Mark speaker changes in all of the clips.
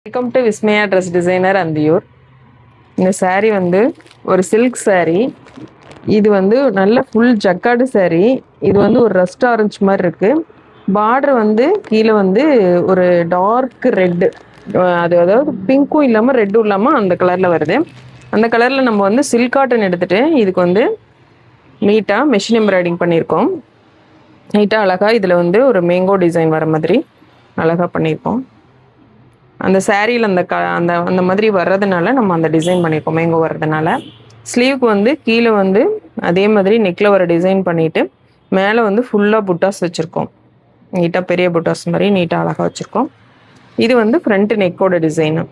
Speaker 1: Welcome to Vismaya dress designer Anthiyur. இந்த saree வந்து ஒரு சில்க் saree. இது வந்து நல்ல ஃபுல் ஜக்காடு saree. இது வந்து ஒரு ரஸ்ட் ஆரஞ்சு மாதிரி இருக்கு. பார்டர் வந்து கீழே வந்து ஒரு டார்க் ரெட்டு, அதாவது பிங்க்கும் இல்லாமல் ரெட்டும் இல்லாமல் அந்த கலரில் வருது. அந்த கலரில் நம்ம வந்து சில்க் காட்டன் எடுத்துகிட்டு இதுக்கு வந்து நீட்டாக மெஷின் எம்ப்ராய்டிங் பண்ணியிருக்கோம். நீட்டாக அழகாக இதில் வந்து ஒரு மேங்கோ டிசைன் வர மாதிரி அழகாக பண்ணியிருக்கோம். அந்த சாரியில் அந்த மாதிரி வர்றதுனால நம்ம அந்த டிசைன் பண்ணியிருக்கோம். மேங்கோ வர்றதுனால ஸ்லீவுக்கு வந்து கீழே வந்து அதே மாதிரி நெக்கில் வர டிசைன் பண்ணிவிட்டு மேலே வந்து ஃபுல்லாக புட்டாஸ் வச்சுருக்கோம். நீட்டாக பெரிய புட்டாஸ் மாதிரி நீட்டாக அழகாக வச்சுருக்கோம். இது வந்து ஃப்ரண்ட் நெக்கோட டிசைனு.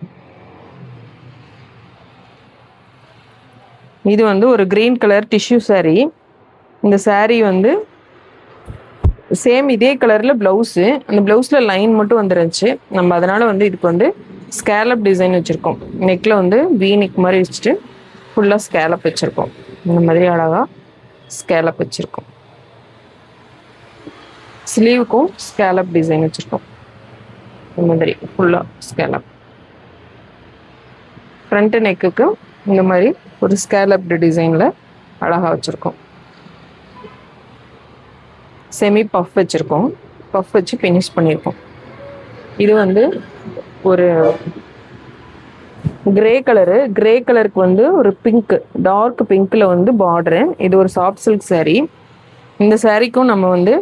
Speaker 1: இது வந்து ஒரு க்ரீன் கலர் டிஷ்யூ saree. இந்த saree வந்து சேம் இதே கலரில் ப்ளவுஸு, அந்த ப்ளவுஸில் லைன் மட்டும் வந்துருந்துச்சு. நம்ம அதனால் வந்து இதுக்கு வந்து ஸ்கேலப் டிசைன் வச்சுருக்கோம். நெக்கில் வந்து வீனிக் மாதிரி வச்சுட்டு ஃபுல்லாக ஸ்கேலப் வச்சுருக்கோம். இந்த மாதிரி அழகாக ஸ்கேலப் வச்சுருக்கோம். ஸ்லீவுக்கும் ஸ்கேலப் டிசைன் வச்சுருக்கோம். இந்த மாதிரி ஃபுல்லாக ஸ்கேலப். ஃப்ரண்ட்டு நெக்குக்கு இந்த மாதிரி ஒரு ஸ்கேலப்டு டிசைனில் அழகாக வச்சுருக்கோம். செமி பஃப் வச்சுருக்கோம். பஃப் வச்சு ஃபினிஷ் பண்ணியிருக்கோம். இது வந்து ஒரு கிரே கலருக்கு வந்து ஒரு பிங்க், டார்க் பிங்க்கில் வந்து பார்டரு. இது ஒரு சாஃப்ட் சில்க் saree. இந்த சாரீக்கும் நம்ம வந்து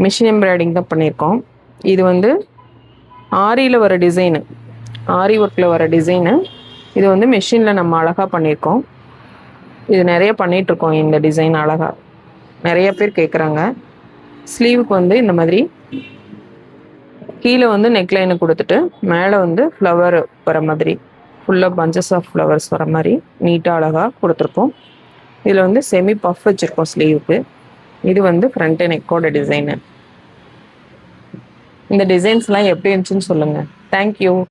Speaker 1: மிஷின் எம்ப்ராய்டிங் தான் பண்ணியிருக்கோம். இது வந்து ஆரியில் வர டிசைனு, ஆரி ஒர்க்கில் வர டிசைனு. இது வந்து மிஷினில் நம்ம அழகாக பண்ணியிருக்கோம். இது நிறைய பண்ணிகிட்ருக்கோம். இந்த டிசைன் அழகாக நிறைய பேர் கேட்குறாங்க. ஸ்லீவுக்கு வந்து இந்த மாதிரி கீழே வந்து நெக்லைனை கொடுத்துட்டு மேலே வந்து ஃப்ளவர் வர மாதிரி ஃபுல்லாக பஞ்சஸ் ஆஃப் ஃப்ளவர்ஸ் வர மாதிரி நீட்டாக அழகாக கொடுத்துருக்கோம். இதில் வந்து செமி பஃப் வச்சுருக்கோம் ஸ்லீவுக்கு. இது வந்து ஃப்ரண்ட் நெக்கோட டிசைனு. இந்த டிசைன்ஸ்லாம் எப்படி இருந்துச்சுன்னு சொல்லுங்கள். தேங்க்யூ.